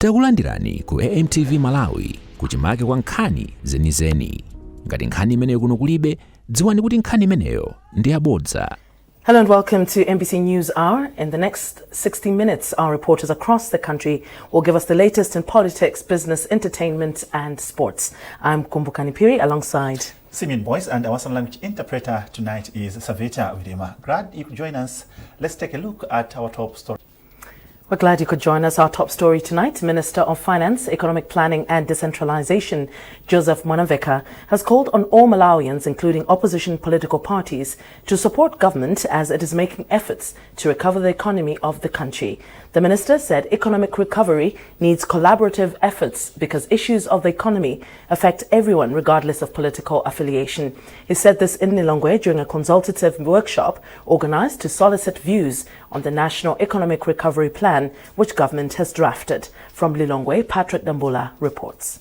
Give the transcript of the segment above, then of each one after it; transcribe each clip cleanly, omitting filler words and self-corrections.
Takulandirani ku AMTV Malawi kuchimake kwa nkhani zenizeni. Ngati nkhani imeneyo kuno kulibe, dziwani kuti nkhani imeneyo ndi yabodza. Hello and welcome to NBC News Hour. In the next 60 minutes, our reporters across the country will give us the latest in politics, business, entertainment and sports. I'm Kumbukani Piri alongside Simeon Boyce, and our sign language interpreter tonight is Savita Wilima. Glad you could join us. Let's take a look at our top story. We're glad you could join us. Our top story tonight, Minister of Finance, Economic Planning and Decentralization, Joseph Mwanamveka, has called on all Malawians, including opposition political parties, to support government as it is making efforts to recover the economy of the country. The minister said economic recovery needs collaborative efforts because issues of the economy affect everyone regardless of political affiliation. He said this in Lilongwe during a consultative workshop organized to solicit views on the National Economic Recovery Plan, which government has drafted. From Lilongwe, Patrick Dambula reports.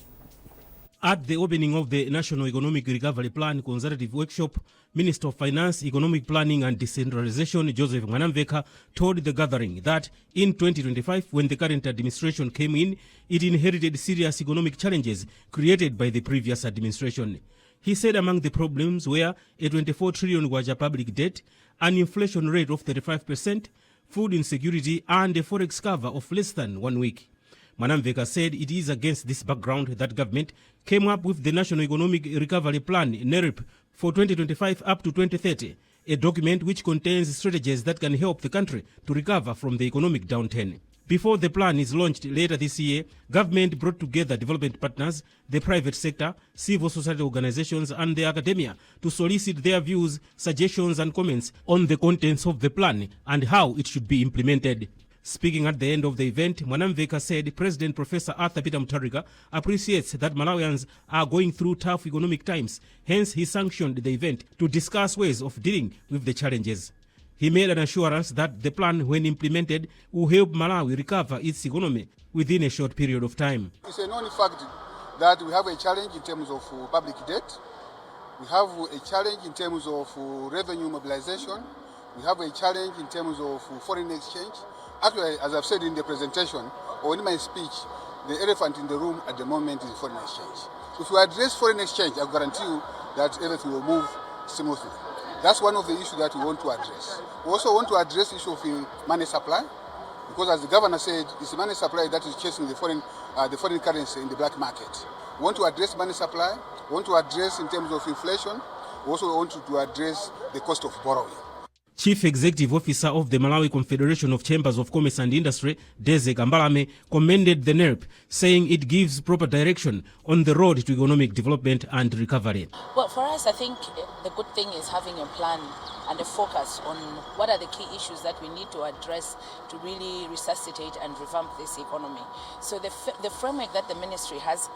At the opening of the National Economic Recovery Plan consultative workshop, Minister of Finance, Economic Planning and Decentralization Joseph Mwanamveka told the gathering that in 2025, when the current administration came in, it inherited serious economic challenges created by the previous administration. He said among the problems were a 24 trillion kwacha public debt, an inflation rate of 35%, food insecurity and a forex cover of less than 1 week. Mwanamveka said it is against this background that government came up with the National Economic Recovery Plan, NERP, for 2025 up to 2030, a document which contains strategies that can help the country to recover from the economic downturn. Before the plan is launched later this year, government brought together development partners, the private sector, civil society organizations and the academia to solicit their views, suggestions and comments on the contents of the plan and how it should be implemented. Speaking at the end of the event, Mwanamveka said President Professor Arthur Peter Mutharika appreciates that Malawians are going through tough economic times. Hence, he sanctioned the event to discuss ways of dealing with the challenges. He made an assurance that the plan, when implemented, will help Malawi recover its economy within a short period of time. It's a known fact that we have a challenge in terms of public debt. We have a challenge in terms of revenue mobilization. We have a challenge in terms of foreign exchange. Actually, as I've said in the presentation or in my speech, the elephant in the room at the moment is foreign exchange. If we address foreign exchange, I guarantee you that everything will move smoothly. That's one of the issues that we want to address. We also want to address the issue of money supply, because as the governor said, it's the money supply that is chasing the foreign currency in the black market. We want to address money supply. We want to address in terms of inflation. We also want to address the cost of borrowing. Chief Executive Officer of the Malawi Confederation of Chambers of Commerce and Industry, Deze Gambalame, commended the NERP, saying it gives proper direction on the road to economic development and recovery. Well, for us, I think the good thing is having a plan and a focus on what are the key issues that we need to address to really resuscitate and revamp this economy. So the framework that the ministry has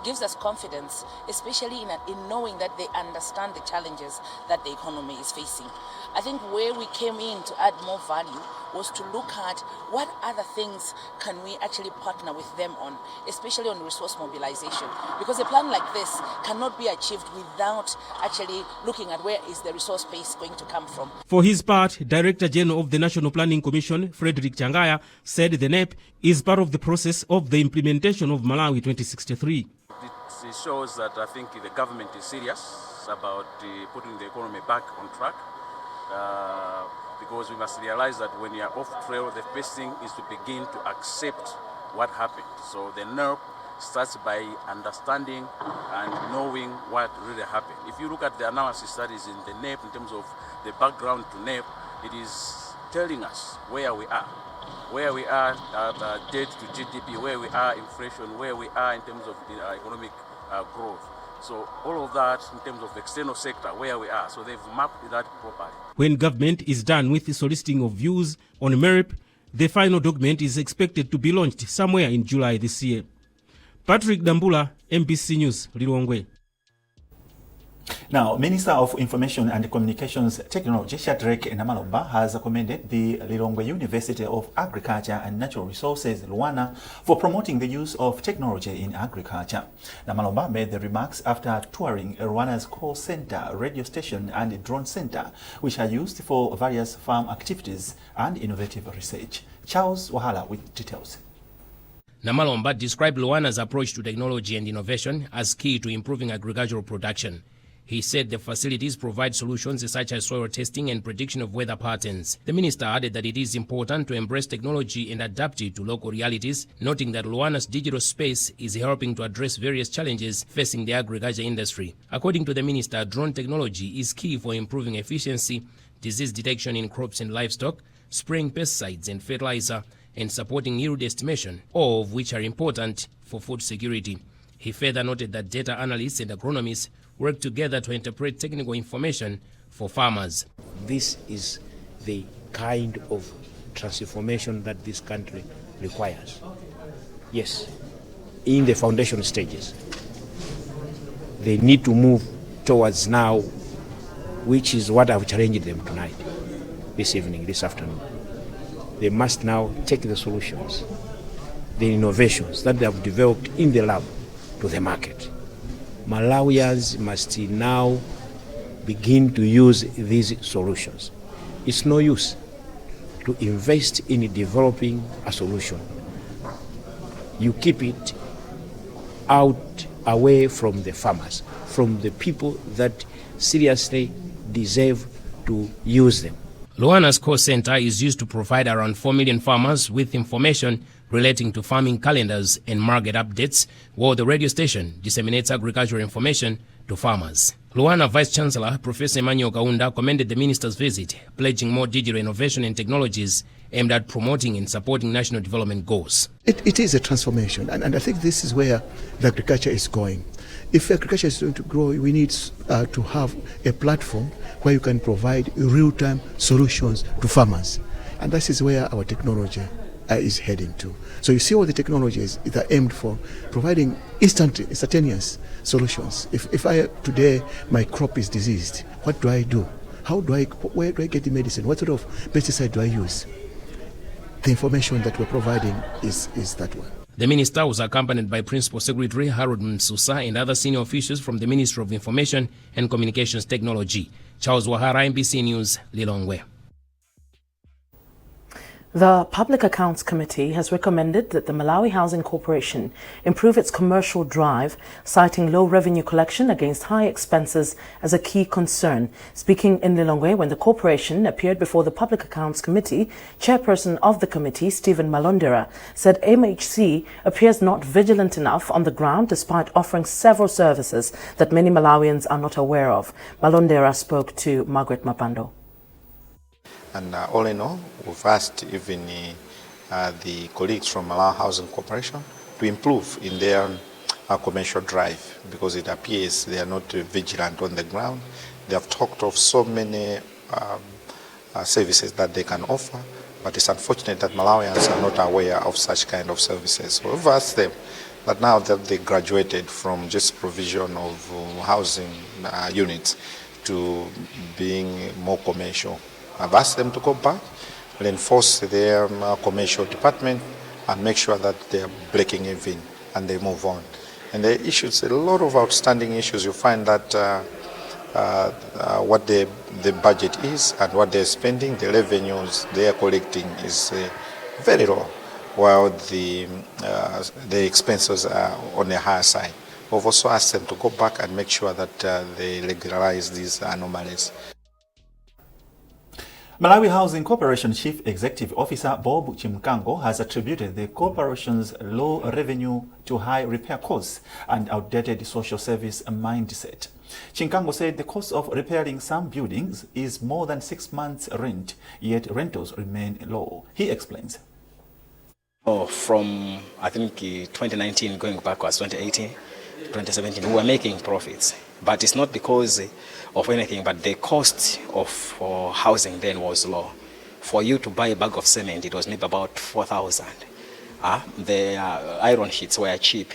gives us confidence, especially in knowing that they understand the challenges that the economy is facing. I think where we came in to add more value was to look at what other things can we actually partner with them on, especially on resource mobilization. Because a plan like this cannot be achieved without actually looking at where is the resource base going to come from. For his part, Director General of the National Planning Commission, Frederick Changaya, said the NEP is part of the process of the implementation of Malawi 2063. It shows that I think the government is serious about putting the economy back on track. Because we must realize that when you are off trail, the first thing is to begin to accept what happened. So the NERP starts by understanding and knowing what really happened. If you look at the analysis that is in the NEP in terms of the background to NEP, it is telling us where we are debt to GDP, where we are inflation, where we are in terms of the economic growth. So all of that in terms of the external sector, where we are. So they've mapped that properly. When government is done with the soliciting of views on MERP, the final document is expected to be launched somewhere in July this year. Patrick Dambula, MBC News, Lilongwe. Now, Minister of Information and Communications Technology, Shadrack Namalomba, has commended the Lilongwe University of Agriculture and Natural Resources, Luana, for promoting the use of technology in agriculture. Namalomba made the remarks after touring Luana's call center, radio station, and drone center, which are used for various farm activities and innovative research. Charles Wahala with details. Namalomba described Luana's approach to technology and innovation as key to improving agricultural production. He said the facilities provide solutions such as soil testing and prediction of weather patterns. The minister added that it is important to embrace technology and adapt it to local realities, noting that Luana's digital space is helping to address various challenges facing the agriculture industry. According to the minister, drone technology is key for improving efficiency, disease detection in crops and livestock, spraying pesticides and fertilizer, and supporting yield estimation, all of which are important for food security. He further noted that data analysts and agronomists work together to interpret technical information for farmers. This is the kind of transformation that this country requires. Yes, in the foundation stages. They need to move towards now, which is what I've challenged them tonight, this evening, this afternoon. They must now take the solutions, the innovations that they have developed in the lab to the market. Malawians must now begin to use these solutions. It's no use to invest in developing a solution. You keep it out, away from the farmers, from the people that seriously deserve to use them. Luana's call center is used to provide around 4 million farmers with information relating to farming calendars and market updates, while the radio station disseminates agricultural information to farmers. Luana Vice-Chancellor Professor Emmanuel Kaunda commended the minister's visit, pledging more digital innovation and technologies aimed at promoting and supporting national development goals. It is a transformation, and I think this is where the agriculture is going. If agriculture is going to grow, we need to have a platform where you can provide real-time solutions to farmers. And this is where our technology is heading to. So you see all the technologies that are aimed for providing instantaneous solutions. If I today my crop is diseased, what do I do? Where do I get the medicine? What sort of pesticide do I use? The information that we're providing is that one. The minister was accompanied by Principal Secretary Harold Msusa and other senior officials from the Ministry of Information and Communications Technology. Charles Wahara, MBC News, Lilongwe. The Public Accounts Committee has recommended that the Malawi Housing Corporation improve its commercial drive, citing low revenue collection against high expenses as a key concern. Speaking in Lilongwe when the corporation appeared before the Public Accounts Committee, chairperson of the committee, Stephen Malondera, said MHC appears not vigilant enough on the ground despite offering several services that many Malawians are not aware of. Malondera spoke to Margaret Mapando. And all in all, we've asked even the colleagues from Malawi Housing Corporation to improve in their commercial drive, because it appears they are not vigilant on the ground. They have talked of so many services that they can offer, but it's unfortunate that Malawians are not aware of such kind of services. So we've asked them that now that they graduated from just provision of housing units to being more commercial, I've asked them to go back, reinforce their commercial department, and make sure that they're breaking even and they move on. And the issues, a lot of outstanding issues, you find that what the budget is and what they're spending, the revenues they are collecting is very low, while the expenses are on the higher side. We've also asked them to go back and make sure that they regularize these anomalies. Malawi Housing Corporation Chief Executive Officer Bob Chimkango has attributed the corporation's low revenue to high repair costs and outdated social service mindset. Chimkango said the cost of repairing some buildings is more than 6 months' rent, yet rentals remain low. He explains. From, I think, 2019 going backwards, 2018, 2017, we were making profits. But it's not because of anything, but the cost of housing then was low. For you to buy a bag of cement, it was maybe about 4,000. The iron sheets were cheap.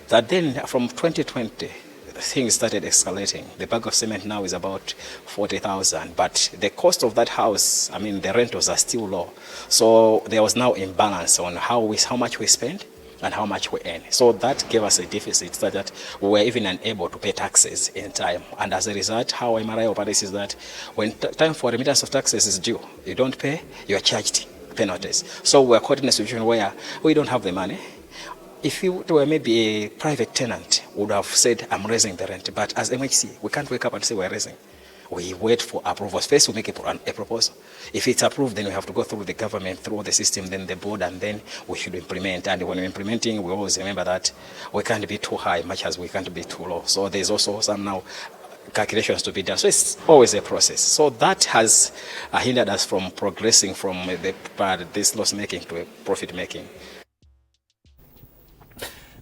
That then, from 2020, things started escalating. The bag of cement now is about 40,000, but the cost of that house, I mean, the rentals are still low. So there was now imbalance on how much we spend and how much we earn. So that gave us a deficit so that we were even unable to pay taxes in time. And as a result, how MRI operates is that when time for remittance of taxes is due, you don't pay, you are charged penalties. So we're caught in a situation where we don't have the money, if it were maybe a private tenant, would have said, I'm raising the rent. But as MHC, we can't wake up and say we're raising. We wait for approvals. First, we make a proposal. If it's approved, then we have to go through the government, through the system, then the board, and then we should implement. And when we're implementing, we always remember that we can't be too high, much as we can't be too low. So there's also some now calculations to be done. So it's always a process. So that has hindered us from progressing from this loss making to a profit making.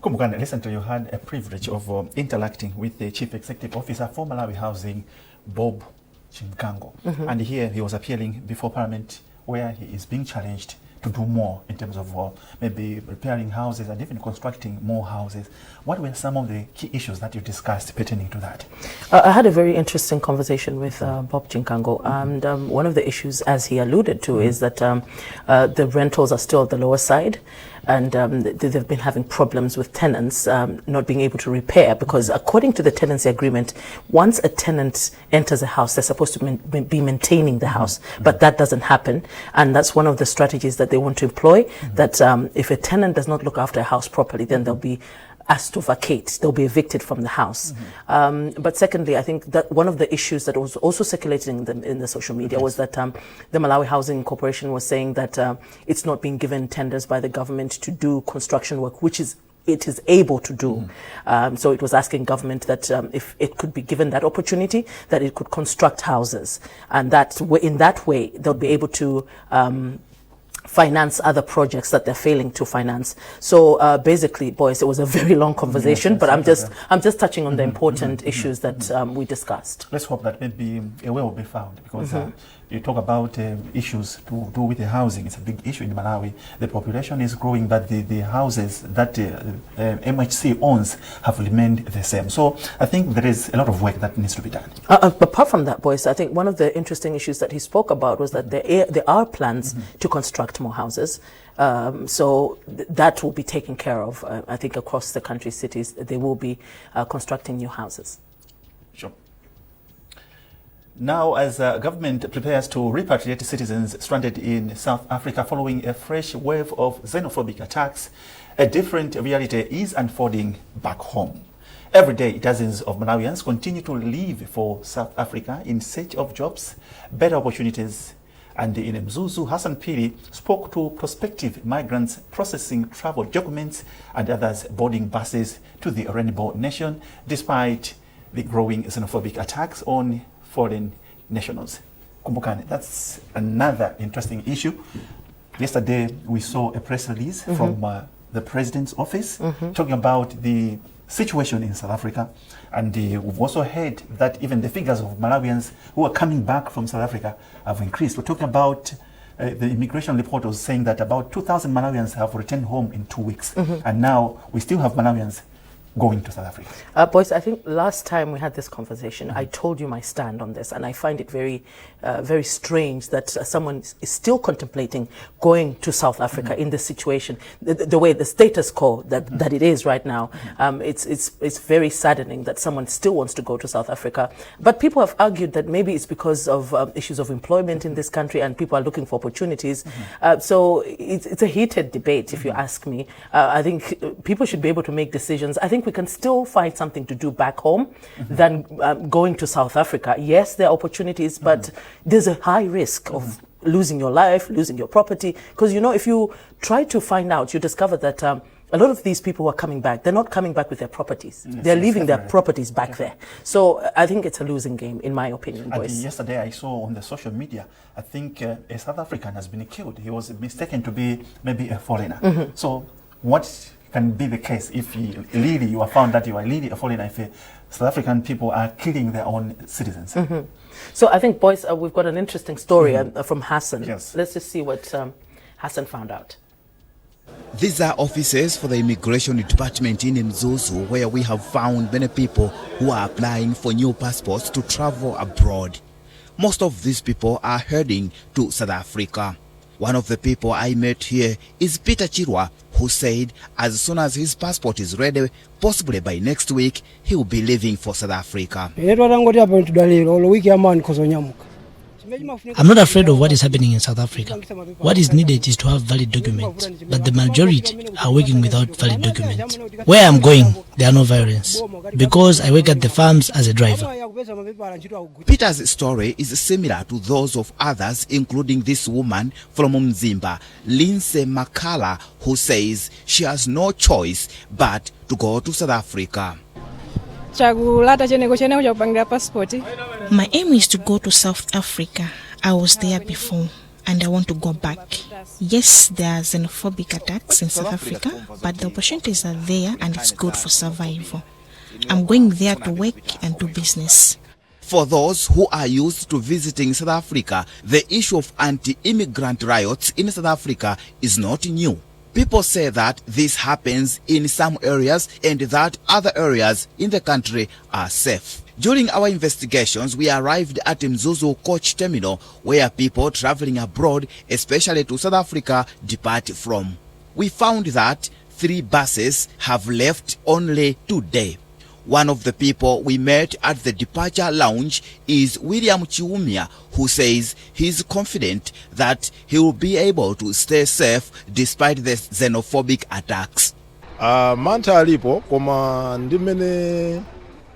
Kumbukani, listen to you had a privilege of interacting with the Chief Executive Officer for Malawi Housing, Bob Chinkango. And here he was appearing before Parliament where he is being challenged to do more in terms of maybe repairing houses and even constructing more houses. What were some of the key issues that you discussed pertaining to that? I had a very interesting conversation with Bob Chinkango, and one of the issues, as he alluded to, is that the rentals are still at the lower side, and they've been having problems with tenants not being able to repair, because according to the tenancy agreement, once a tenant enters a house, they're supposed to be maintaining the house, but that doesn't happen, and that's one of the strategies that they want to employ, that if a tenant does not look after a house properly, then they'll be asked to vacate, they'll be evicted from the house. But secondly, I think that one of the issues that was also circulating in the social media was that the Malawi Housing Corporation was saying that it's not being given tenders by the government to do construction work, which it is able to do. So it was asking government that if it could be given that opportunity, that it could construct houses, and that in that way they'll be able to finance other projects that they're failing to finance. So basically, boys, it was a very long conversation, but I'm just touching on the important issues that we discussed. Let's hope that maybe a way will be found, because you talk about issues to do with the housing. It's a big issue in Malawi. The population is growing, but the houses that MHC owns have remained the same. So I think there is a lot of work that needs to be done. Apart from that, boys, I think one of the interesting issues that he spoke about was that there are plans to construct more houses. So that will be taken care of. I think across the country, cities, they will be constructing new houses. Sure. Now, as government prepares to repatriate citizens stranded in South Africa following a fresh wave of xenophobic attacks, a different reality is unfolding back home. Every day, dozens of Malawians continue to leave for South Africa in search of jobs, better opportunities. And in Mzuzu, Hassan Piri spoke to prospective migrants processing travel documents and others boarding buses to the Rainbow Nation, despite the growing xenophobic attacks on foreign nationals. Kumbukani, that's another interesting issue. Yesterday, we saw a press release from the President's office talking about the situation in South Africa. And we've also heard that even the figures of Malawians who are coming back from South Africa have increased. We're talking about the immigration report was saying that about 2,000 Malawians have returned home in 2 weeks. And now we still have Malawians going to South Africa. Boys, I think last time we had this conversation, I told you my stand on this, and I find it very, very strange that someone is still contemplating going to South Africa in this situation, the way the status quo that it is right now. It's very saddening that someone still wants to go to South Africa. But people have argued that maybe it's because of issues of employment in this country, and people are looking for opportunities. So it's a heated debate, if you ask me. I think people should be able to make decisions. I think we can still find something to do back home than going to South Africa. Yes, there are opportunities, but there's a high risk of losing your life, losing your property. Because, you know, if you try to find out, you discover that a lot of these people who are coming back, they're not coming back with their properties. They're leaving their properties back there. So I think it's a losing game, in my opinion, boys. And yesterday I saw on the social media, I think a South African has been killed. He was mistaken to be maybe a foreigner. So what can be the case if you are found that you are really a foreigner, if South African people are killing their own citizens? So I think, boys, we've got an interesting story from Hassan. Yes. Let's just see what Hassan found out. These are offices for the immigration department in Mzuzu, where we have found many people who are applying for new passports to travel abroad. Most of these people are heading to South Africa. One of the people I met here is Peter Chirwa, who said as soon as his passport is ready, possibly by next week, he will be leaving for South Africa. I'm not afraid of what is happening in South Africa. What is needed is to have valid documents, but the majority are working without valid documents. Where I'm going, there are no violence, because I work at the farms as a driver. Peter's story is similar to those of others, including this woman from Mzimba, Lindsay Makala, who says she has no choice but to go to South Africa. My aim is to go to South Africa. I was there before and I want to go back. Yes, there are xenophobic attacks in South Africa, but the opportunities are there and it's good for survival. I'm going there to work and do business. For those who are used to visiting South Africa, the issue of anti-immigrant riots in South Africa is not new. People say that this happens in some areas and that other areas in the country are safe. During our investigations, we arrived at Mzuzu coach terminal where people traveling abroad, especially to South Africa, depart from. We found that 3 buses have left only today. One of the people we met at the departure lounge is William Chiumia, who says he's confident that he will be able to stay safe despite the xenophobic attacks.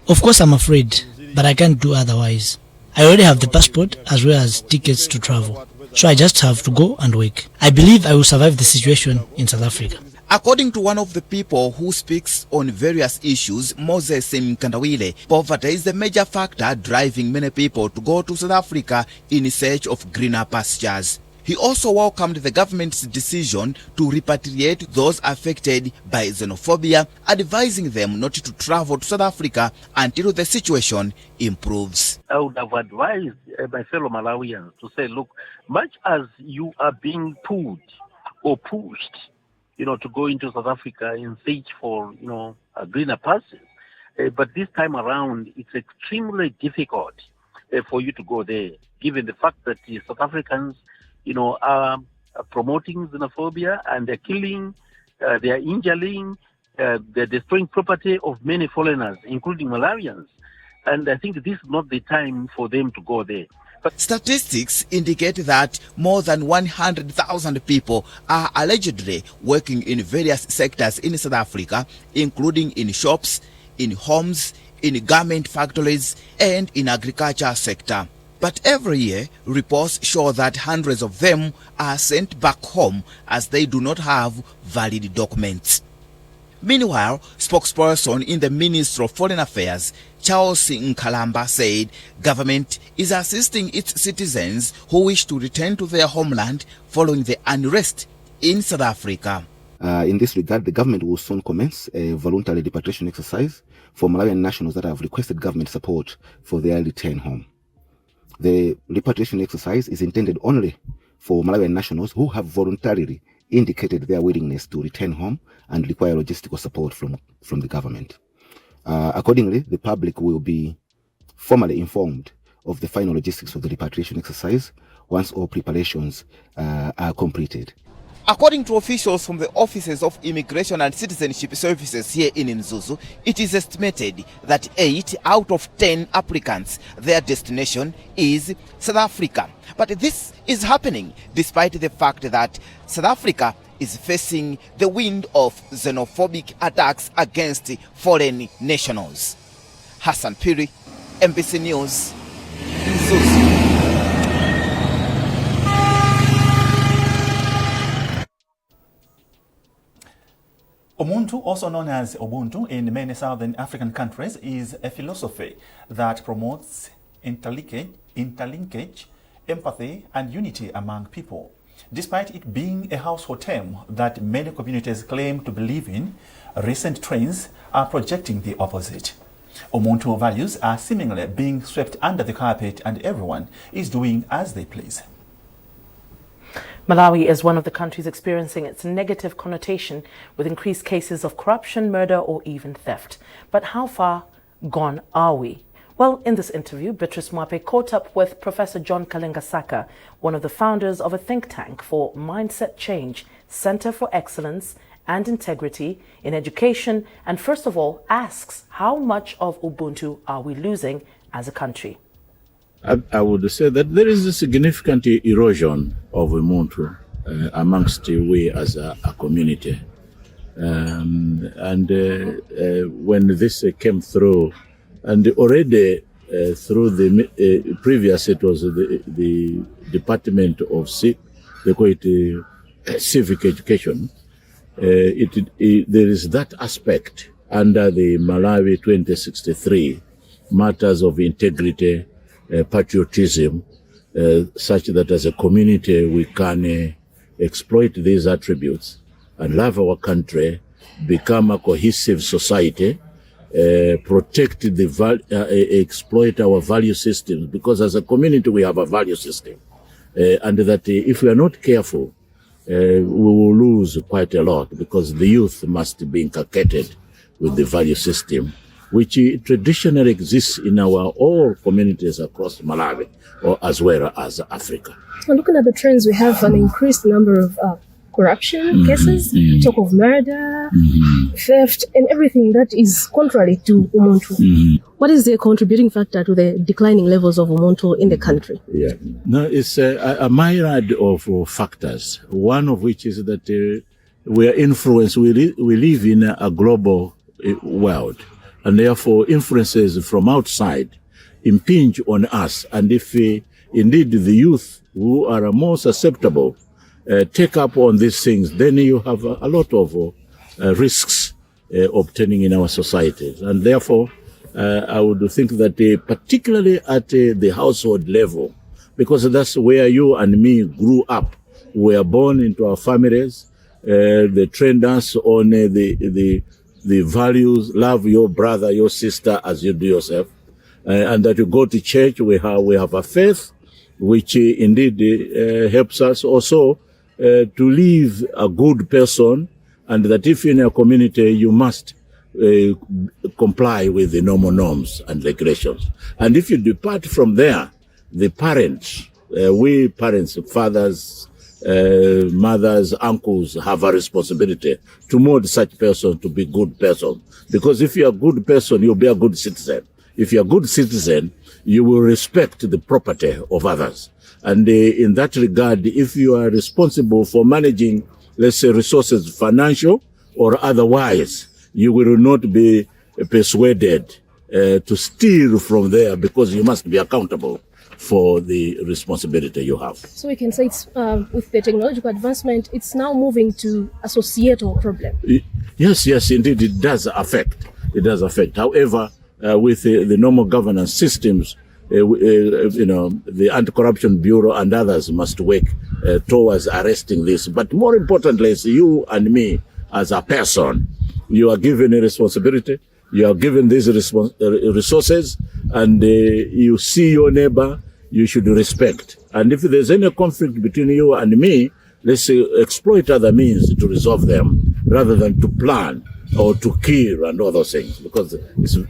Of course I'm afraid, but I can't do otherwise. I already have the passport as well as tickets to travel, so I just have to go and work. I believe I will survive the situation in South Africa. According to one of the people who speaks on various issues, Moses Mkandawile, poverty is the major factor driving many people to go to South Africa in search of greener pastures. He also welcomed the government's decision to repatriate those affected by xenophobia, advising them not to travel to South Africa until the situation improves. I would have advised my fellow Malawians to say, look, much as you are being pulled or pushed, to go into South Africa in search for, a greener pastures. But this time around, it's extremely difficult for you to go there, given the fact that the South Africans, are promoting xenophobia and they're killing, they're injuring, they're destroying property of many foreigners, including Malawians. And I think this is not the time for them to go there. Statistics indicate that more than 100,000 people are allegedly working in various sectors in South Africa, including in shops, in homes, in garment factories, and in agriculture sector. But every year, reports show that hundreds of them are sent back home as they do not have valid documents. Meanwhile, spokesperson in the Ministry of Foreign Affairs, Charles Nkalamba, said government is assisting its citizens who wish to return to their homeland following the unrest in South Africa. In this regard, the government will soon commence a voluntary repatriation exercise for Malawian nationals that have requested government support for their return home. The repatriation exercise is intended only for Malawian nationals who have voluntarily indicated their willingness to return home and require logistical support from the government. Accordingly, the public will be formally informed of the final logistics of the repatriation exercise once all preparations are completed. According to officials from the Offices of Immigration and Citizenship Services here in Mzuzu, it is estimated that 8 out of 10 applicants, their destination is South Africa. But this is happening despite the fact that South Africa is facing the wind of xenophobic attacks against foreign nationals. Hassan Piri, MBC News, Mzuzu. Ubuntu, also known as Ubuntu in many southern African countries, is a philosophy that promotes interlinkage, empathy, and unity among people. Despite it being a household term that many communities claim to believe in, recent trends are projecting the opposite. Ubuntu values are seemingly being swept under the carpet and everyone is doing as they please. Malawi is one of the countries experiencing its negative connotation with increased cases of corruption, murder, or even theft. But how far gone are we? Well, in this interview, Beatrice Mwape caught up with Professor John Kalenga-Saka, one of the founders of a think tank for mindset change, Center for Excellence and Integrity in Education, and first of all asks how much of Ubuntu are we losing as a country? I would say that there is a significant erosion of Umuntu amongst we as a community. When this came through, and already through the previous, it was the Department of they call it civic education. There is that aspect under the Malawi 2063 matters of integrity, patriotism, such that as a community we can exploit these attributes and love our country, become a cohesive society, protect exploit our value systems, because as a community we have a value system, and that if we are not careful, we will lose quite a lot, because the youth must be inculcated with the value system, which traditionally exists in our all communities across Malawi, or as well as Africa. And looking at the trends, we have an increased number of corruption cases, talk of murder, theft, and everything that is contrary to Umuntu. What is the contributing factor to the declining levels of Umuntu in the country? Yeah, no, it's a myriad of factors. One of which is that we are influenced. We live in a global world, and therefore influences from outside impinge on us. And if indeed the youth who are more susceptible take up on these things, then you have a lot of risks obtaining in our societies. And therefore, I would think that particularly at the household level, because that's where you and me grew up, we are born into our families, they trained us on the values, love your brother, your sister as you do yourself, and that you go to church, we have a faith, which indeed helps us also to live a good person, and that if in a community you must comply with the normal norms and regulations. And if you depart from there, the parents, we parents, fathers, mothers, uncles have a responsibility to mold such person to be good person. Because if you're a good person, you'll be a good citizen. If you're a good citizen, you will respect the property of others. And in that regard, if you are responsible for managing, let's say, resources, financial or otherwise, you will not be persuaded to steal from there, because you must be accountable for the responsibility you have. So we can say it's with the technological advancement, it's now moving to a societal problem. Yes, indeed, it does affect. It does affect. However, with the normal governance systems, the Anti-Corruption Bureau and others must work towards arresting this. But more importantly, it's you and me as a person. You are given a responsibility. You are given these resources, and you see your neighbor, you should respect. And if there's any conflict between you and me, let's say exploit other means to resolve them, rather than to plan or to kill and all those things, because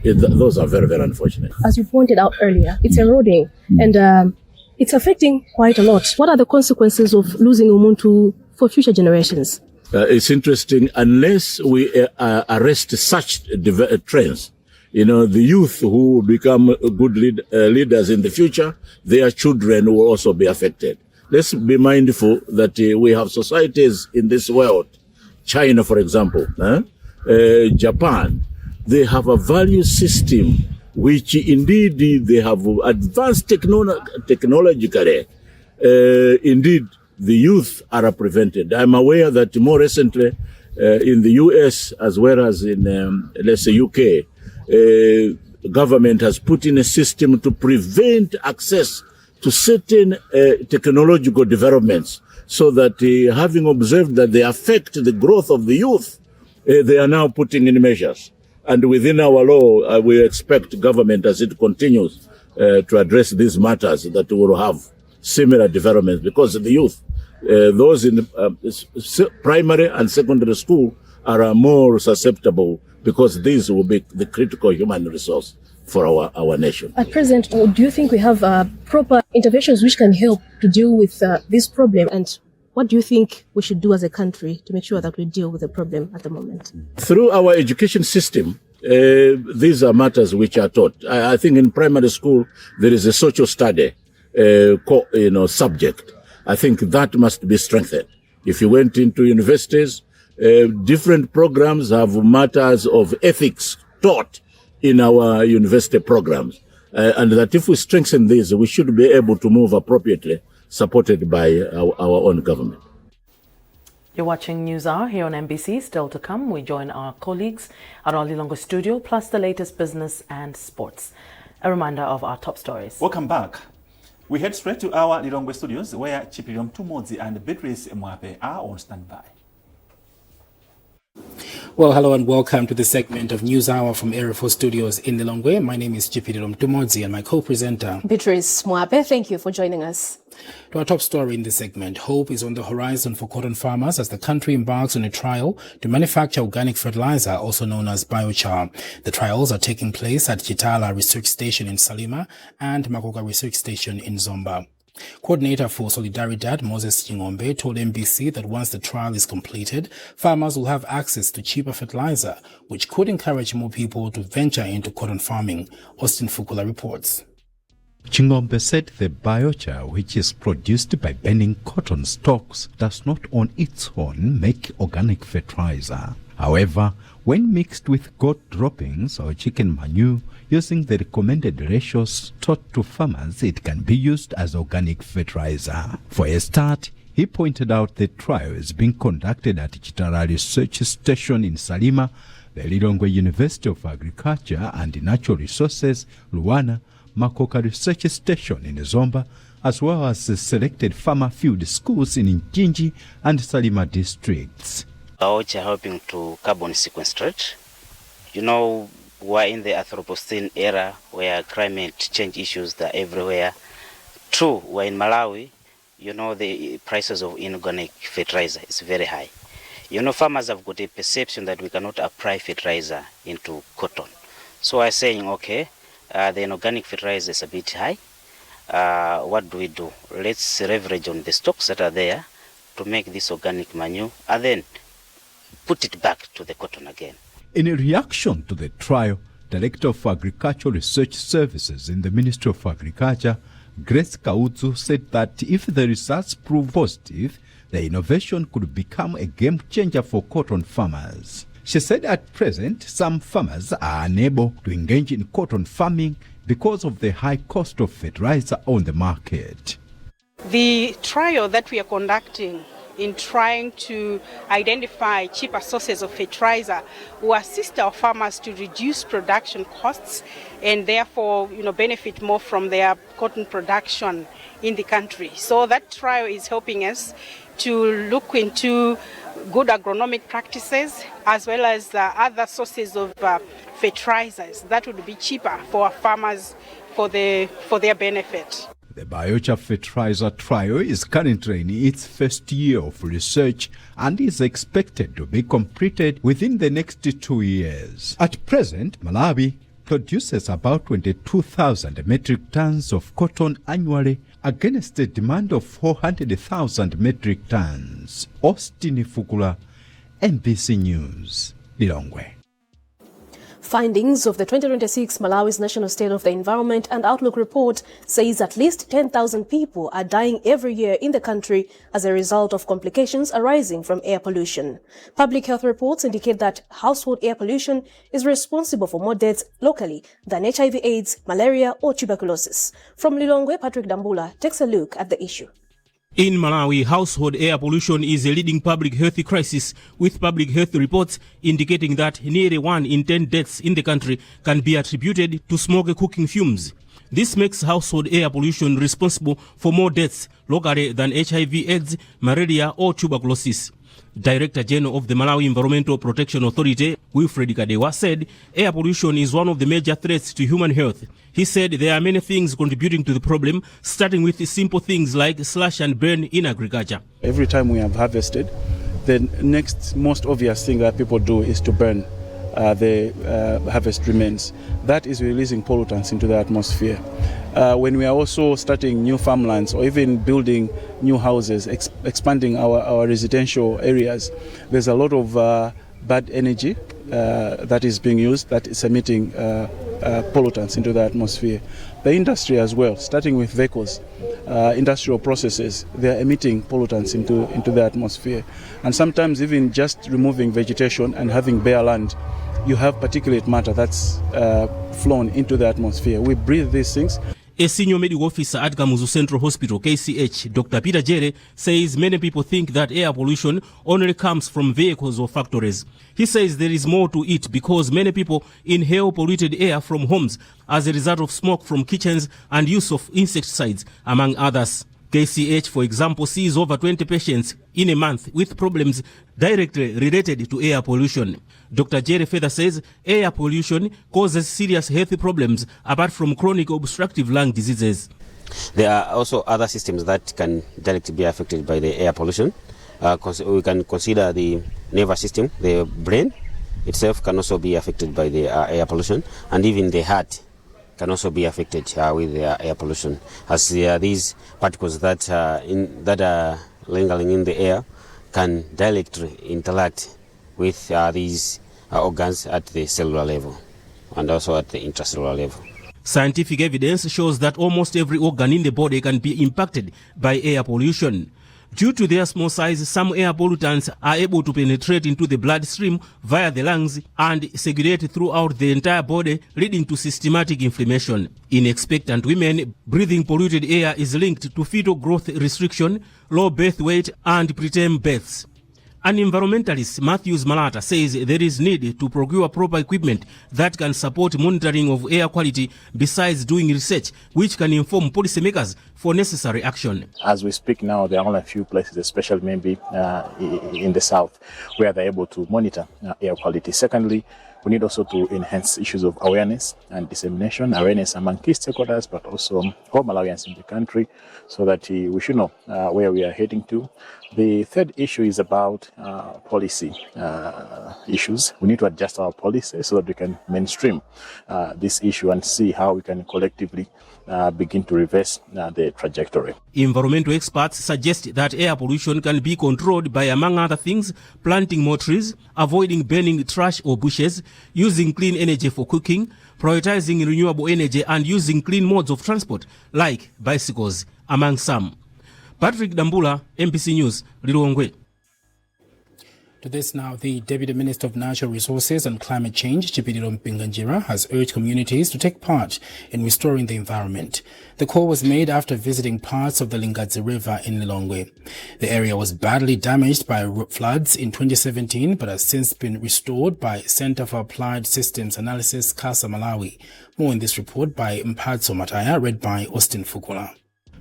those are very, very unfortunate. As you pointed out earlier, it's eroding, and it's affecting quite a lot. What are the consequences of losing Umuntu for future generations? It's interesting, unless we arrest such trends, the youth who become good leaders in the future, their children will also be affected. Let's be mindful that we have societies in this world, China, for example, Japan, they have a value system which indeed they have advanced technologically. Indeed, the youth are prevented. I'm aware that more recently in the US as well as in, let's say, UK, government has put in a system to prevent access to certain technological developments, so that having observed that they affect the growth of the youth, they are now putting in measures. And within our law, we expect government, as it continues to address these matters, that we will have similar developments, because the youth, those in primary and secondary school, are more susceptible, because these will be the critical human resource for our nation. At present, do you think we have proper interventions which can help to deal with this problem? And what do you think we should do as a country to make sure that we deal with the problem at the moment? Through our education system, these are matters which are taught. I think in primary school, there is a social study subject. I think that must be strengthened. If you went into universities, different programs have matters of ethics taught in our university programs. And that if we strengthen these, we should be able to move appropriately, supported by our own government. You're watching News Hour here on NBC. Still to come, we join our colleagues at our Lilongwe studio, plus the latest business and sports. A reminder of our top stories. Welcome back. We head straight to our Lilongwe studios, where Chipilom Tumodzi and Beatrice Mwape are on standby. Well, hello and welcome to the segment of News Hour from Area 4 Studios in Lilongwe. My name is Chipilom Tumodzi and my co-presenter Beatrice Mwape. Thank you for joining us. To our top story in this segment, hope is on the horizon for cotton farmers as the country embarks on a trial to manufacture organic fertilizer, also known as biochar. The trials are taking place at Chitala Research Station in Salima and Makoka Research Station in Zomba. Coordinator for Solidaridad, Moses Chingombe, told NBC that once the trial is completed, farmers will have access to cheaper fertilizer, which could encourage more people to venture into cotton farming. Austin Fukula reports. Chingombe said the biochar, which is produced by burning cotton stalks, does not on its own make organic fertilizer. However, when mixed with goat droppings or chicken manure, using the recommended ratios taught to farmers, it can be used as organic fertilizer. For a start, he pointed out the trial is being conducted at Chitala Research Station in Salima, the Lilongwe University of Agriculture and Natural Resources, Luana, Makoka Research Station in Zomba, as well as selected farmer field schools in Njinji and Salima districts. Biochar helping to carbon sequestrate. You know, we're in the Anthropocene era where climate change issues are everywhere. True, we're in Malawi. You know, the prices of inorganic fertilizer is very high. You know, farmers have got a perception that we cannot apply fertilizer into cotton. So we're saying, okay, the inorganic fertilizer is a bit high. What do we do? Let's leverage on the stocks that are there to make this organic manure and then put it back to the cotton again. In a reaction to the trial, Director of Agricultural Research Services in the Ministry of Agriculture, Grace Kaudzu, said that if the results prove positive, the innovation could become a game changer for cotton farmers. She said at present, some farmers are unable to engage in cotton farming because of the high cost of fertilizer on the market. The trial that we are conducting in trying to identify cheaper sources of fertilizer will assist our farmers to reduce production costs and therefore, benefit more from their cotton production in the country. So that trial is helping us to look into good agronomic practices as well as other sources of fertilizers that would be cheaper for our farmers for their benefit. The biochar fertilizer trial is currently in its first year of research and is expected to be completed within the next 2 years. At present, Malawi produces about 22,000 metric tons of cotton annually against a demand of 400,000 metric tons. Austin Fukula, NBC News, Lilongwe. Findings of the 2026 Malawi's National State of the Environment and Outlook report says at least 10,000 people are dying every year in the country as a result of complications arising from air pollution. Public health reports indicate that household air pollution is responsible for more deaths locally than HIV/AIDS, malaria or tuberculosis. From Lilongwe, Patrick Dambula takes a look at the issue. In Malawi, household air pollution is a leading public health crisis, with public health reports indicating that nearly 1 in 10 deaths in the country can be attributed to smoke cooking fumes. This makes household air pollution responsible for more deaths locally than HIV/AIDS, malaria or tuberculosis. Director General of the Malawi Environmental Protection Authority, Wilfred Kadewa, said air pollution is one of the major threats to human health. He said there are many things contributing to the problem, starting with simple things like slash and burn in agriculture. Every time we have harvested, the next most obvious thing that people do is to burn the harvest remains. That is releasing pollutants into the atmosphere. When we are also starting new farmlands or even building new houses, expanding our residential areas, there's a lot of bad energy that is being used that is emitting pollutants into the atmosphere. The industry as well, starting with vehicles, industrial processes, they are emitting pollutants into the atmosphere. And sometimes even just removing vegetation and having bare land, you have particulate matter that's flown into the atmosphere. We breathe these things. A senior medical officer at Kamuzu Central Hospital, KCH, Dr. Peter Jere, says many people think that air pollution only comes from vehicles or factories. He says there is more to it because many people inhale polluted air from homes as a result of smoke from kitchens and use of insecticides, among others. KCH, for example, sees over 20 patients in a month with problems directly related to air pollution. Dr. Jerry Feather says air pollution causes serious health problems apart from chronic obstructive lung diseases. There are also other systems that can directly be affected by the air pollution. We can consider the nervous system, the brain itself can also be affected by the air pollution, and even the heart can also be affected with the air pollution, as these particles that are lingering in the air can directly interact with these organs at the cellular level and also at the intracellular level. Scientific evidence shows that almost every organ in the body can be impacted by air pollution. Due to their small size, some air pollutants are able to penetrate into the bloodstream via the lungs and circulate throughout the entire body, leading to systematic inflammation. In expectant women, breathing polluted air is linked to fetal growth restriction, low birth weight, and preterm births. An environmentalist, Matthews Malata, says there is need to procure proper equipment that can support monitoring of air quality besides doing research which can inform policymakers for necessary action. As we speak now, there are only a few places, especially maybe in the south, where they're able to monitor air quality. Secondly, we need also to enhance issues of awareness and dissemination, awareness among key stakeholders, but also all Malawians in the country, so that we should know where we are heading to. The third issue is about policy issues. We need to adjust our policy so that we can mainstream this issue and see how we can collectively begin to reverse the trajectory. Environmental experts suggest that air pollution can be controlled by, among other things, planting more trees, avoiding burning trash or bushes, using clean energy for cooking, prioritizing renewable energy, and using clean modes of transport like bicycles, among some. Patrick Dambula, MPC News, Lilongwe. To this now, the Deputy Minister of Natural Resources and Climate Change, Chipililo Mpinganjira, has urged communities to take part in restoring the environment. The call was made after visiting parts of the Lingadzi River in Lilongwe. The area was badly damaged by floods in 2017, but has since been restored by Center for Applied Systems Analysis, CASA Malawi. More in this report by Mphatso Mataya, read by Austin Fukula.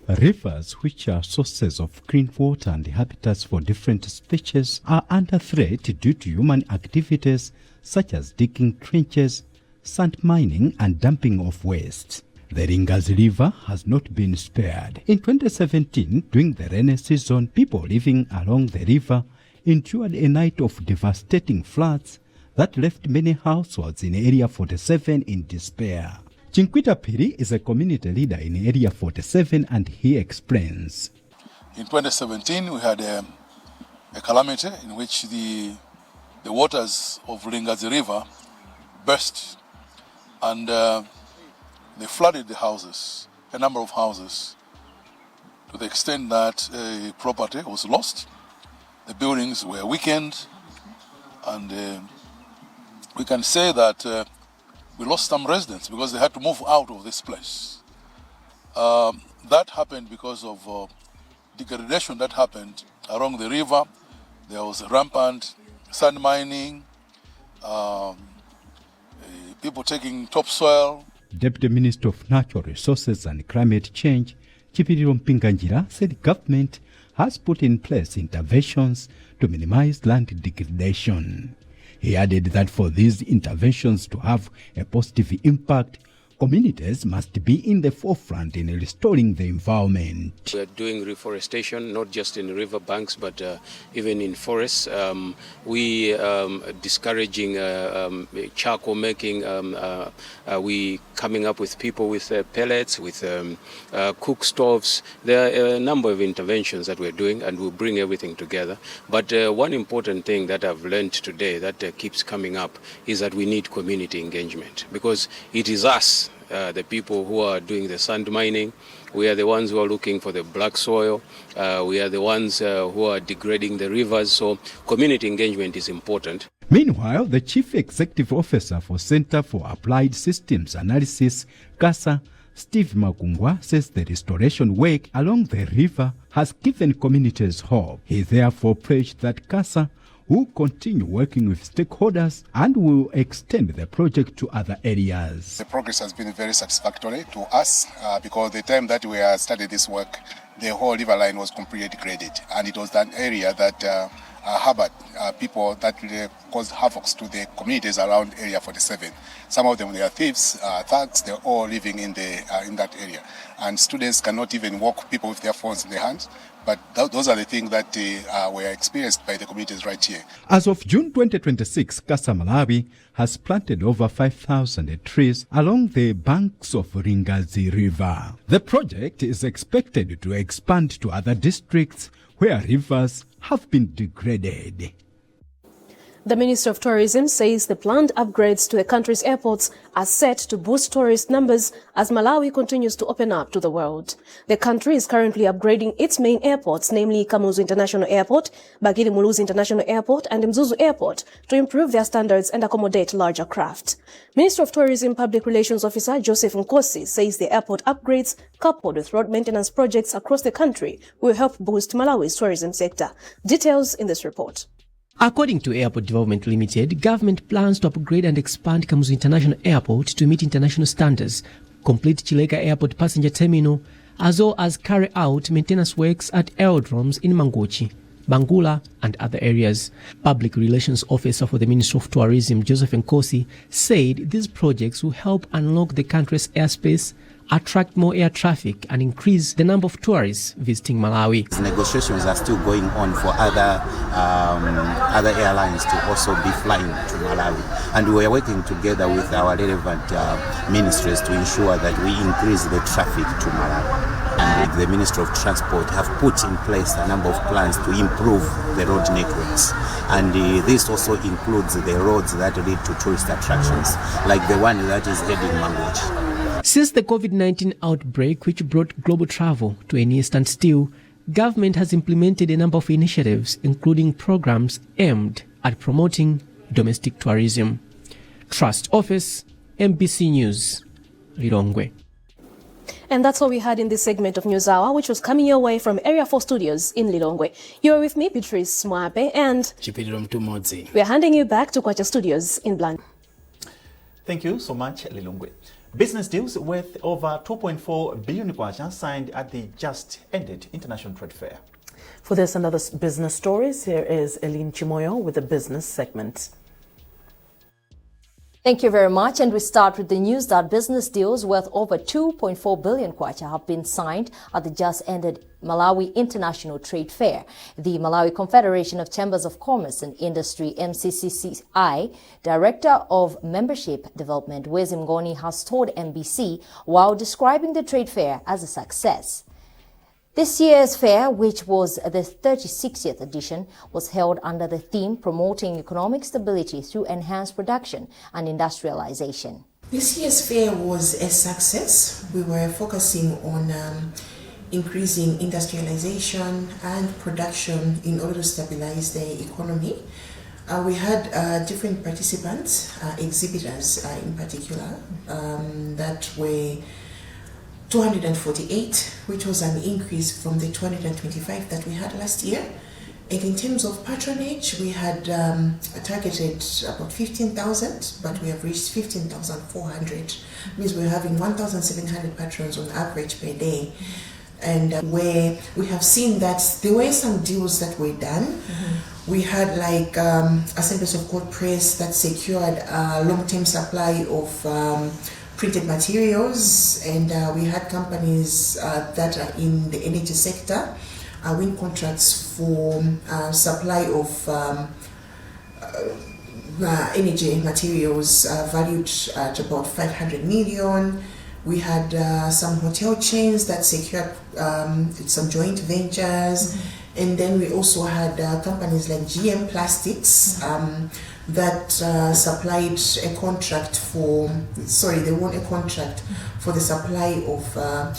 Rivers, which are sources of clean water and habitats for different species, are under threat due to human activities such as digging trenches, sand mining, and dumping of waste. The Lingadzi River has not been spared. In 2017, during the rainy season, people living along the river endured a night of devastating floods that left many households in Area 47 in despair. Chinkwita Piri is a community leader in Area 47, and he explains. In 2017, we had a calamity in which the waters of Lingadzi River burst, and they flooded the houses, a number of houses, to the extent that property was lost, the buildings were weakened, and we can say that we lost some residents because they had to move out of this place. That happened because of degradation that happened along the river. There was rampant sand mining, people taking topsoil. Deputy Minister of Natural Resources and Climate Change, Chipililo Mpinganjira, said government has put in place interventions to minimize land degradation. He added that for these interventions to have a positive impact, Communities must be in the forefront in restoring the environment. We are doing reforestation, not just in river banks, but even in forests. We discouraging charcoal making. We coming up with people with pellets, with cook stoves. There are a number of interventions that we're doing, and we'll bring everything together. But one important thing that I've learned today that keeps coming up is that we need community engagement, because it is us, the people who are doing the sand mining. We are the ones who are looking for the black soil. We are the ones who are degrading the rivers. So community engagement is important. Meanwhile, the Chief Executive Officer for Center for Applied Systems Analysis, CASA, Steve Makungwa, says the restoration work along the river has given communities hope. He therefore pledged that CASA will continue working with stakeholders and will extend the project to other areas. The progress has been very satisfactory to us because the time that we started this work, the whole river line was completely degraded, and it was an area that harbored people that really caused havoc to the communities around Area 47. Some of them, they are thieves, thugs, they're all living in that area. And students cannot even walk, people with their phones in their hands. But those are the things that were experienced by the communities right here. As of June 2026, CASA Malawi has planted over 5,000 trees along the banks of Ringazi River. The project is expected to expand to other districts where rivers have been degraded. The Minister of Tourism says the planned upgrades to the country's airports are set to boost tourist numbers as Malawi continues to open up to the world. The country is currently upgrading its main airports, namely Kamuzu International Airport, Bagiri Muluzi International Airport and Mzuzu Airport, to improve their standards and accommodate larger craft. Minister of Tourism Public Relations Officer Joseph Nkosi says the airport upgrades, coupled with road maintenance projects across the country, will help boost Malawi's tourism sector. Details in this report. According to Airport Development Limited, government plans to upgrade and expand Kamuzu International Airport to meet international standards, complete Chileka Airport passenger terminal, as well as carry out maintenance works at aerodromes in Mangochi, Bangula and other areas. Public Relations Officer for the Ministry of Tourism, Joseph Nkosi, said these projects will help unlock the country's airspace, attract more air traffic and increase the number of tourists visiting Malawi. Negotiations are still going on for other airlines to also be flying to Malawi, and we are working together with our relevant ministries to ensure that we increase the traffic to Malawi. And the Ministry of Transport have put in place a number of plans to improve the road networks, and this also includes the roads that lead to tourist attractions, like the one that is heading Mangochi. Since the COVID-19 outbreak, which brought global travel to a near standstill, government has implemented a number of initiatives, including programs aimed at promoting domestic tourism. Trust Office, MBC News, Lilongwe. And that's all we had in this segment of News Hour, which was coming your way from Area 4 Studios in Lilongwe. You're with me, Beatrice Mwape, and we are handing you back to Kwacha Studios in Blank. Thank you so much, Lilongwe. Business deals worth over 2.4 billion kwacha signed at the just-ended International Trade Fair. For this and other business stories, here is Eileen Chimoyo with the business segment. Thank you very much, and we start with the news that business deals worth over 2.4 billion kwacha have been signed at the just-ended Malawi International Trade Fair. The Malawi Confederation of Chambers of Commerce and Industry, MCCCI, Director of Membership Development, Wezi Mngoni, has told NBC while describing the trade fair as a success. This year's fair, which was the 36th edition, was held under the theme Promoting Economic Stability Through Enhanced Production and Industrialization. This year's fair was a success. We were focusing on increasing industrialization and production in order to stabilize the economy. We had different participants, exhibitors in particular, that were 248, which was an increase from the 225 that we had last year. And in terms of patronage, we had targeted about 15,000, but we have reached 15,400. Means we're having 1,700 patrons on average per day. And where we have seen that there were some deals that were done. We had like Assemblies of God Press that secured a long-term supply of printed materials, and we had companies that are in the energy sector win contracts for supply of energy materials valued at about 500 million. We had some hotel chains that secured some joint ventures, and then we also had companies like GM Plastics that supplied a contract for, they won a contract for the supply of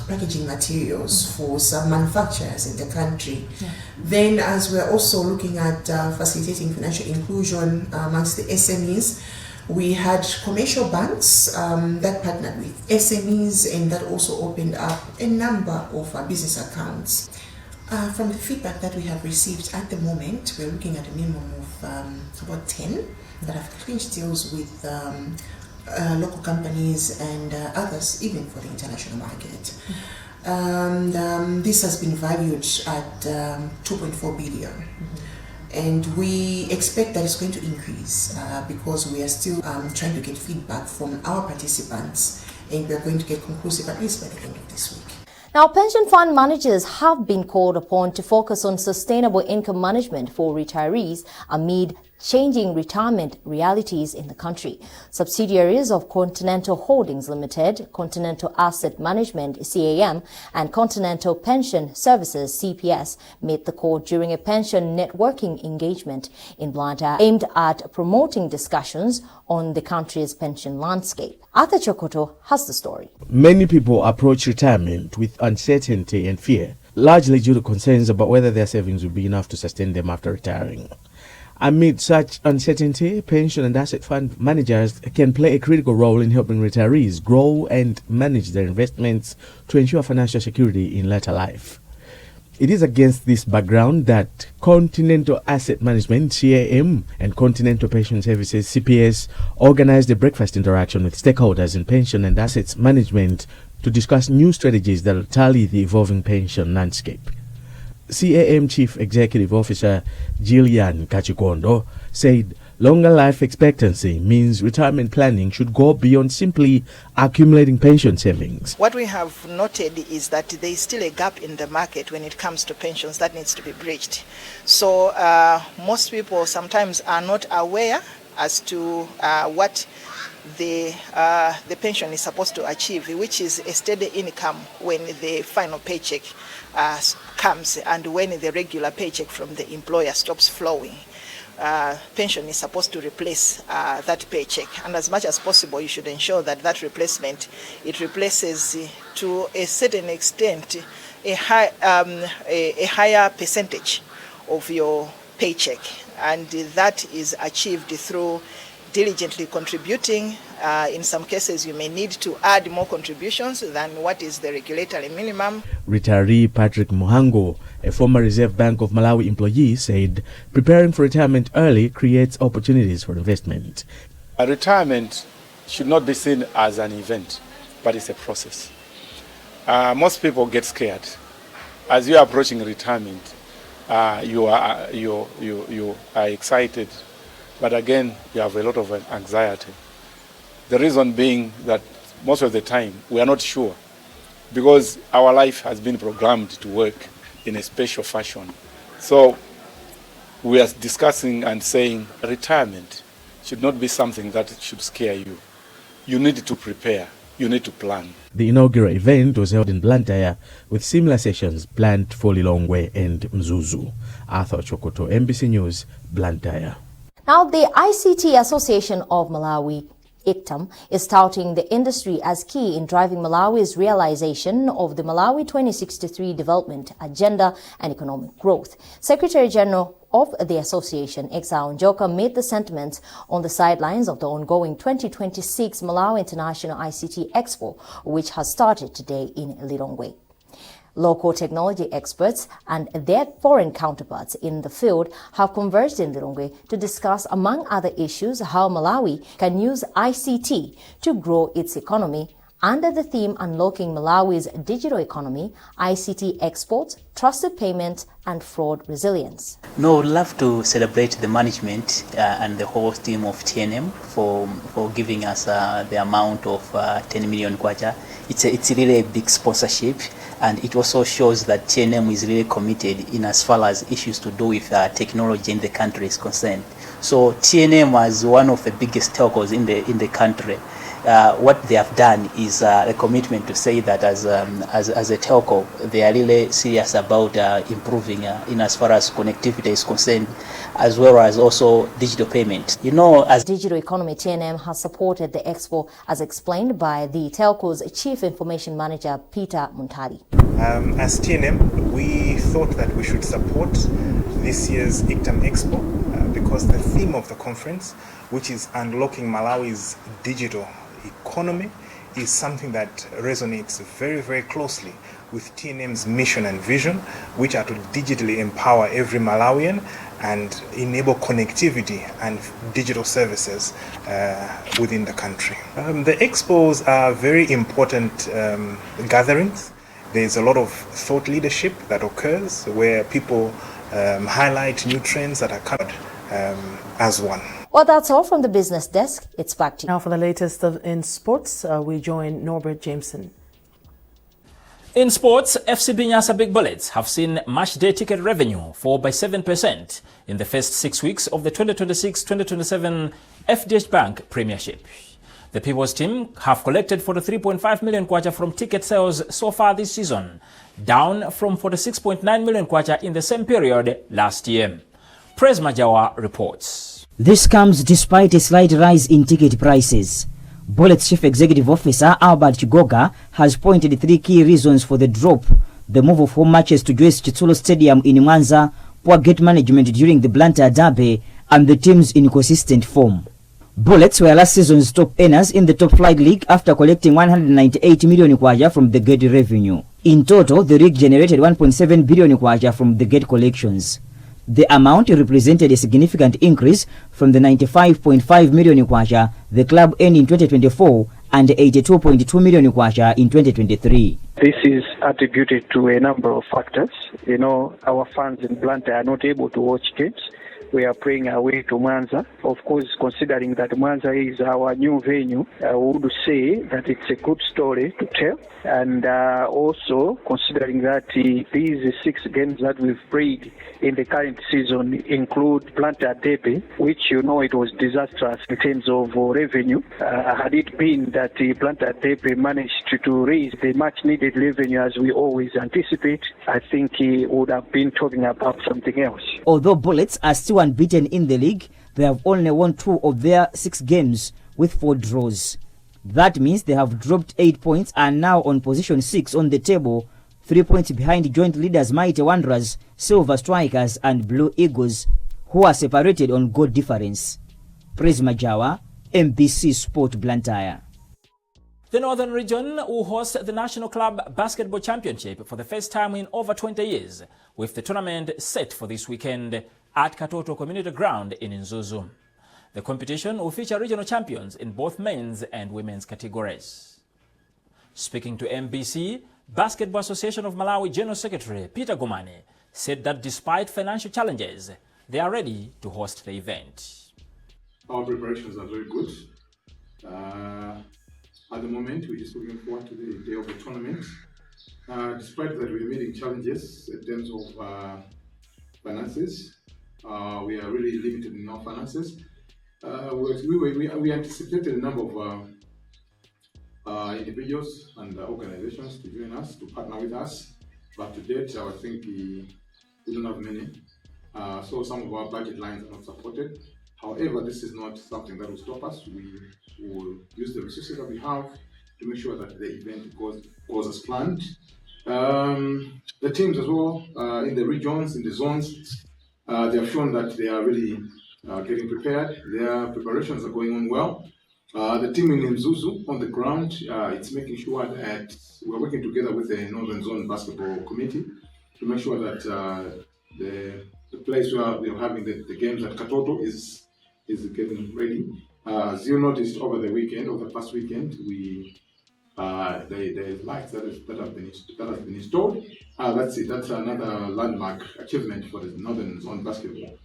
packaging materials for some manufacturers in the country. Then, as we're also looking at facilitating financial inclusion amongst the SMEs, we had commercial banks that partnered with SMEs, and that also opened up a number of business accounts. From the feedback that we have received at the moment, we're looking at a minimum of about 10 that have clinched deals with local companies and others, even for the international market. This has been valued at 2.4 billion. And we expect that it's going to increase because we are still trying to get feedback from our participants, and we're going to get conclusive at least by the end of this week. Now, pension fund managers have been called upon to focus on sustainable income management for retirees amid changing retirement realities in the country. Subsidiaries of Continental Holdings Limited, Continental Asset Management (CAM), and Continental Pension Services (CPS) made the call during a pension networking engagement in Blantyre aimed at promoting discussions on the country's pension landscape. Arthur Chokoto has the story. Many people approach retirement with uncertainty and fear, largely due to concerns about whether their savings will be enough to sustain them after retiring. Amid such uncertainty, pension and asset fund managers can play a critical role in helping retirees grow and manage their investments to ensure financial security in later life. It is against this background that Continental Asset Management (CAM) and Continental Pension Services (CPS) organized a breakfast interaction with stakeholders in pension and assets management to discuss new strategies that will tally the evolving pension landscape. CAM Chief Executive Officer Gillian Kachikondo said longer life expectancy means retirement planning should go beyond simply accumulating pension savings. What we have noted is that there is still a gap in the market when it comes to pensions that needs to be bridged. So most people sometimes are not aware as to what the pension is supposed to achieve, which is a steady income when the final paycheck comes and when the regular paycheck from the employer stops flowing. Pension is supposed to replace that paycheck, and as much as possible you should ensure that that replacement, it replaces to a certain extent a higher percentage of your paycheck, and that is achieved through diligently contributing. In some cases, you may need to add more contributions than what is the regulatory minimum. Retiree Patrick Muhango, a former Reserve Bank of Malawi employee, said preparing for retirement early creates opportunities for investment. A retirement should not be seen as an event, but it's a process. Most people get scared. As you are approaching retirement, you are excited, but again, you have a lot of anxiety. The reason being that most of the time we are not sure, because our life has been programmed to work in a special fashion. So we are discussing and saying retirement should not be something that should scare you. You need to prepare. You need to plan. The inaugural event was held in Blantyre with similar sessions planned for Lilongwe and Mzuzu. Arthur Chokoto, NBC News, Blantyre. Now, the ICT Association of Malawi, ICTAM, is touting the industry as key in driving Malawi's realization of the Malawi 2063 development agenda and economic growth. Secretary General of the association, Exao Njoka, made the sentiments on the sidelines of the ongoing 2026 Malawi International ICT Expo, which has started today in Lilongwe. Local technology experts and their foreign counterparts in the field have converged in Lilongwe to discuss, among other issues, how Malawi can use ICT to grow its economy under the theme Unlocking Malawi's Digital Economy, ICT Exports, Trusted Payment and Fraud Resilience. No, we'd love to celebrate the management and the whole team of TNM for giving us the amount of 10 million kwacha. It's really a big sponsorship, and it also shows that TNM is really committed in as far as issues to do with technology in the country is concerned. So TNM, as one of the biggest telcos in the country, what they have done is a commitment to say that as a telco, they are really serious about improving in as far as connectivity is concerned, as well as also digital payment. You know, as Digital Economy, TNM has supported the expo, as explained by the telco's Chief Information Manager, Peter Muntari. As TNM, we thought that we should support this year's ICTAM Expo because the theme of the conference, which is Unlocking Malawi's Digital Economy, is something that resonates very, very closely with TNM's mission and vision, which are to digitally empower every Malawian and enable connectivity and digital services within the country. The expos are very important gatherings. There's a lot of thought leadership that occurs where people highlight new trends that are covered as one. Well, that's all from the business desk. It's back to you. Now for the latest in sports, we join Norbert Jameson. In sports, FC Binyasa Big Bullets have seen match day ticket revenue fall by 7% in the first 6 weeks of the 2026-2027 FDH Bank Premiership. The People's team have collected 43.5 million kwacha from ticket sales so far this season, down from 46.9 million kwacha in the same period last year. Praise Majawa reports. This comes despite a slight rise in ticket prices. Bullets Chief Executive Officer Albert Chigoga has pointed 3 key reasons for the drop: the move of home matches to Joyce Chitsulo Stadium in Mwanza, poor gate management during the Blantyre Derby, and the team's inconsistent form. Bullets were last season's top earners in the Top Flight League after collecting 198 million kwacha from the gate revenue. In total, the league generated 1.7 billion kwacha from the gate collections. The amount represented a significant increase from the 95.5 million kwacha the club earned in 2024 and 82.2 million kwacha in 2023. This is attributed to a number of factors. You know, our fans in Blantyre are not able to watch games. We are praying away to Mwanza. Of course, considering that Mwanza is our new venue, I would say that it's a good story to tell. And also, considering that these 6 games that we've played in the current season include Blantyre Derby, which, you know, it was disastrous in terms of revenue. Had it been that Blantyre Derby managed to raise the much-needed revenue as we always anticipate, I think he would have been talking about something else. Although Bullets are still unbeaten in the league, they have only won 2 of their 6 games with 4 draws. That means they have dropped 8 points and now on position 6 on the table, 3 points behind joint leaders Mighty Wanderers, Silver Strikers and Blue Eagles, who are separated on goal difference. Praise Majawa, MBC Sport Blantyre. The Northern Region will host the National Club Basketball Championship for the first time in over 20 years, with the tournament set for this weekend at Katoto Community Ground in Nzuzu. The competition will feature regional champions in both men's and women's categories. Speaking to MBC, Basketball Association of Malawi General Secretary Peter Gomani said that despite financial challenges, they are ready to host the event. Our preparations are very good. At the moment, we're just looking forward to the day of the tournament. Despite that, we're meeting challenges in terms of finances. We are really limited in our finances. We anticipated a number of individuals and organizations to join us, to partner with us, but to date, I think we don't have many. So some of our budget lines are not supported. However, this is not something that will stop us. We will use the resources that we have to make sure that the event goes as planned. The teams as well, in the regions, in the zones, they have shown that they are really getting prepared. Their preparations are going on well. The team in Nzuzu on the ground, it's making sure that we're working together with the Northern Zone Basketball Committee to make sure that the place where we're having the games at Katoto is getting ready. As you noticed over the past weekend, we the lights that have been installed. That's it. That's another landmark achievement for the Northern Zone Basketball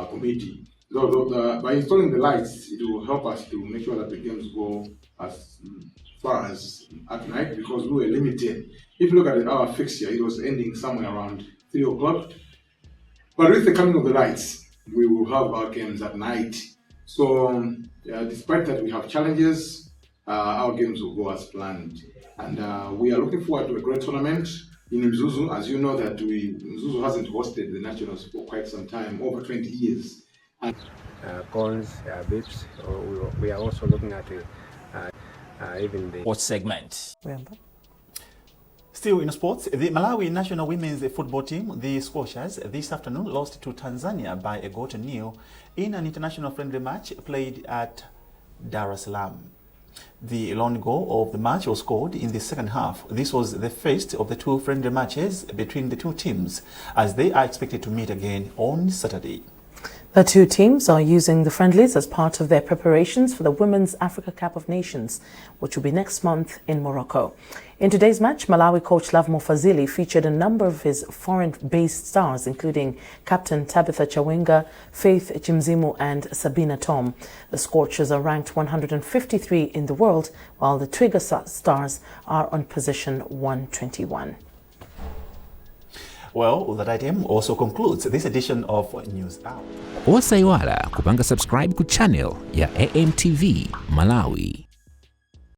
Committee. By installing the lights, it will help us to make sure that the games go as far as at night, because we were limited. If you look at our fixture, it was ending somewhere around 3 o'clock. But with the coming of the lights, we will have our games at night. So despite that we have challenges, our games will go as planned. And we are looking forward to a great tournament in Mzuzu. As you know that Mzuzu hasn't hosted the Nationals for quite some time, over 20 years. And cons, bits, we are also looking at even the sports segment. Still in sports, the Malawi national women's football team, the Scorchers, this afternoon lost to Tanzania by a 0-0 in an international friendly match played at Dar es Salaam. The lone goal of the match was scored in the second half. This was the first of the two friendly matches between the two teams, as they are expected to meet again on Saturday. The two teams are using the friendlies as part of their preparations for the Women's Africa Cup of Nations, which will be next month in Morocco. In today's match, Malawi coach Lavmo Fazili featured a number of his foreign-based stars, including captain Tabitha Chawinga, Faith Chimzimu and Sabina Tom. The Scorchers are ranked 153 in the world, while the Twiga Stars are on position 121. Well, that item also concludes this edition of News Hour. Osaiwala kupanga subscribe ku channel ya AMTV Malawi.